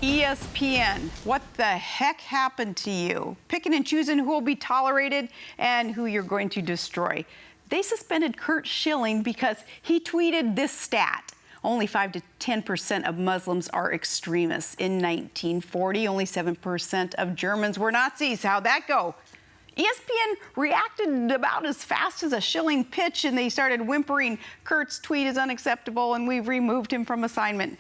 ESPN, what the heck happened to you? Picking and choosing who will be tolerated and who you're going to destroy. They suspended Curt Schilling because he tweeted this stat. Only 5 to 10% of Muslims are extremists. In 1940, only 7% of Germans were Nazis. How'd that go? ESPN reacted about as fast as a Schilling pitch, and they started whimpering, Curt's tweet is unacceptable, and we've removed him from assignment.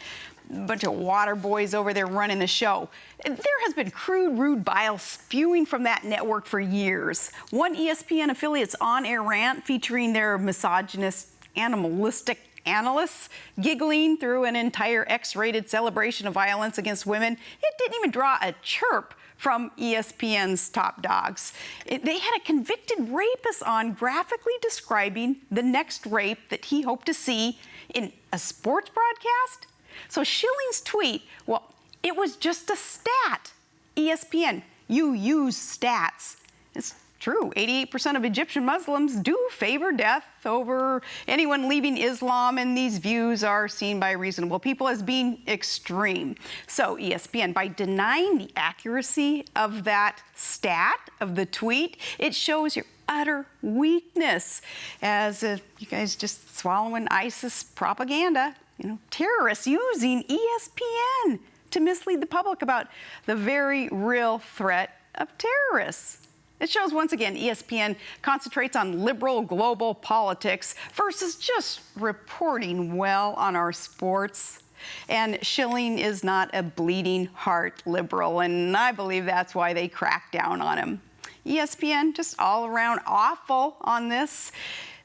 Bunch of water boys over there running the show. There has been crude, rude bile spewing from that network for years. One ESPN affiliate's on-air rant featuring their misogynist, animalistic analysts giggling through an entire X-rated celebration of violence against women. It didn't even draw a chirp from ESPN's top dogs. They had a convicted rapist on graphically describing the next rape that he hoped to see in a sports broadcast. So Schilling's tweet, well, it was just a stat. ESPN, you use stats. It's true, 88% of Egyptian Muslims do favor death over anyone leaving Islam, and these views are seen by reasonable people as being extreme. So ESPN, by denying the accuracy of that stat, of the tweet, it shows your utter weakness as you guys just swallowing ISIS propaganda. You know, terrorists using ESPN to mislead the public about the very real threat of terrorists. It shows once again ESPN concentrates on liberal global politics versus just reporting well on our sports. And Schilling is not a bleeding heart liberal, and I believe that's why they cracked down on him. ESPN, just all around awful on this.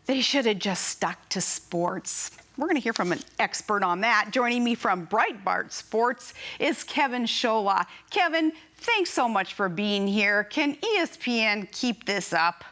They should have just stuck to sports. We're going to hear from an expert on that. Joining me from Breitbart Sports is Kevin Scholla. Kevin, thanks so much for being here. Can ESPN keep this up?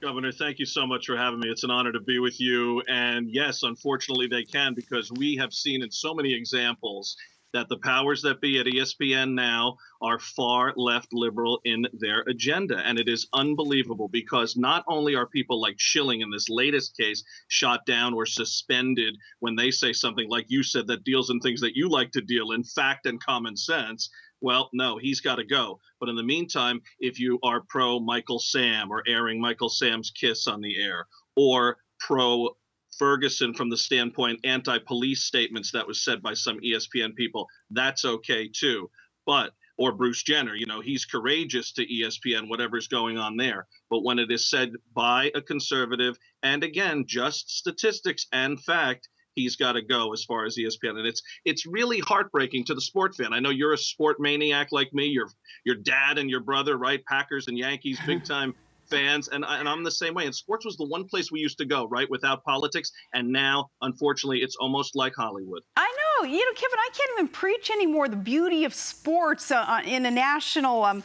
Governor, thank you so much for having me. It's an honor to be with you. And yes, unfortunately they can, because we have seen in so many examples that the powers that be at ESPN now are far left liberal in their agenda. And it is unbelievable, because not only are people like Schilling in this latest case shot down or suspended when they say something like you said that deals in things that you like to deal in, fact and common sense. Well, no, he's got to go. But in the meantime, if you are pro Michael Sam or airing Michael Sam's Kiss on the air, or pro Ferguson from the standpoint anti-police statements that was said by some ESPN people, that's okay too. But or Bruce Jenner, you know, he's courageous to ESPN, whatever's going on there. But when it is said by a conservative, and again, just statistics and fact, he's got to go as far as ESPN. And it's really heartbreaking to the sport fan. I know you're a sport maniac like me. Your dad and your brother, right? Packers and Yankees, big time fans, and I'm the same way. And sports was the one place we used to go, right, without politics. And now, unfortunately, it's almost like Hollywood. I know. You know, Kevin, I can't even preach anymore the beauty of sports in a national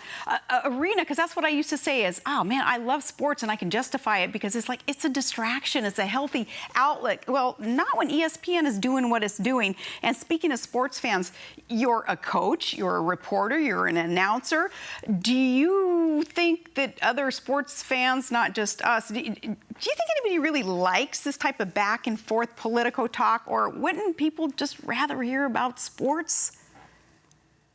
arena, because that's what I used to say is, oh, man, I love sports, and I can justify it because it's like it's a distraction. It's a healthy outlet. Well, not when ESPN is doing what it's doing. And speaking of sports fans, you're a coach, you're a reporter, you're an announcer. Do you think that other sports fans, not just us, do you think anybody really likes this type of back and forth political talk, or wouldn't people just rather hear about sports?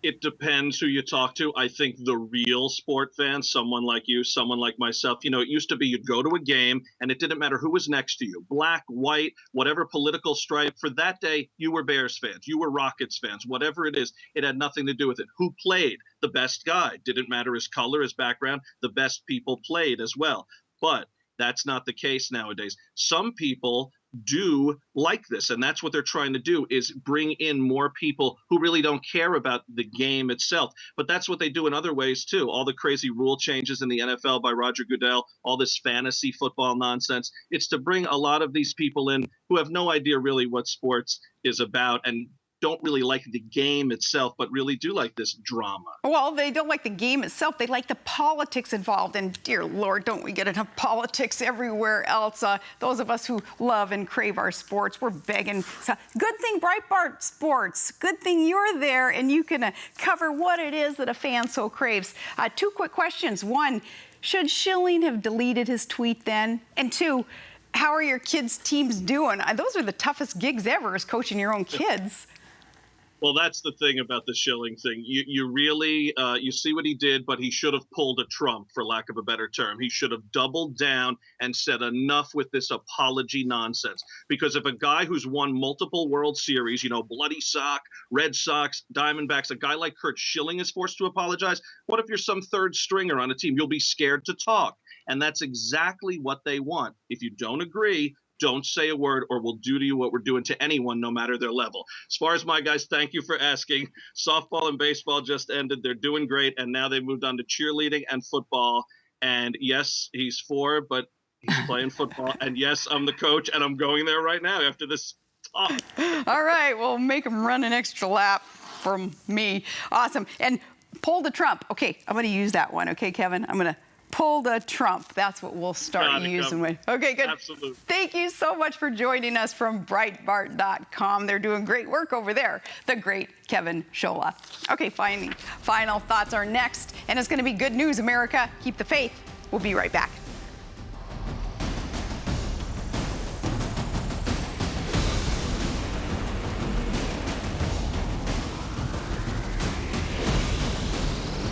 It depends who you talk to. I think the real sport fan, someone like you, someone like myself, you know, it used to be you'd go to a game and it didn't matter who was next to you, black, white, whatever political stripe. For that day, you were Bears fans, you were Rockets fans, whatever it is. It had nothing to do with it. Who played? The best guy. Didn't matter his color, his background. The best people played as well. But that's not the case nowadays. Some people do like this, and that's what they're trying to do, is bring in more people who really don't care about the game itself. But that's what they do in other ways too. All the crazy rule changes in the NFL by Roger Goodell, all this fantasy football nonsense. It's to bring a lot of these people in who have no idea really what sports is about and don't really like the game itself, but really do like this drama. Well, they don't like the game itself. They like the politics involved. And dear Lord, don't we get enough politics everywhere else? Those of us who love and crave our sports, we're begging. So, good thing Breitbart Sports. Good thing you're there and you can cover what it is that a fan so craves. Two quick questions. One, should Schilling have deleted his tweet then? And two, how are your kids' teams doing? Those are the toughest gigs ever, is coaching your own kids. Well, that's the thing about the Schilling thing. You really you see what he did, but he should have pulled a Trump, for lack of a better term. He should have doubled down and said enough with this apology nonsense. Because if a guy who's won multiple World Series, Bloody Sock, Red Sox, Diamondbacks, a guy like Curt Schilling is forced to apologize, what if you're some third stringer on a team? You'll be scared to talk. And that's exactly what they want. If you don't agree, don't say a word, or we'll do to you what we're doing to anyone, no matter their level. As far as my guys, thank you for asking. Softball and baseball just ended. They're doing great, and now they've moved on to cheerleading and football. And yes, he's 4, but he's playing football. And yes, I'm the coach, and I'm going there right now after this talk. All right, we'll make him run an extra lap from me. Awesome. And pull the Trump. Okay, I'm going to use that one. Okay, Kevin? I'm going to pull the Trump. That's what we'll start using. Okay, good. Absolutely. Thank you so much for joining us from Breitbart.com. They're doing great work over there. The great Kevin Scholla. Okay, final thoughts are next, and it's going to be good news, America. Keep the faith. We'll be right back.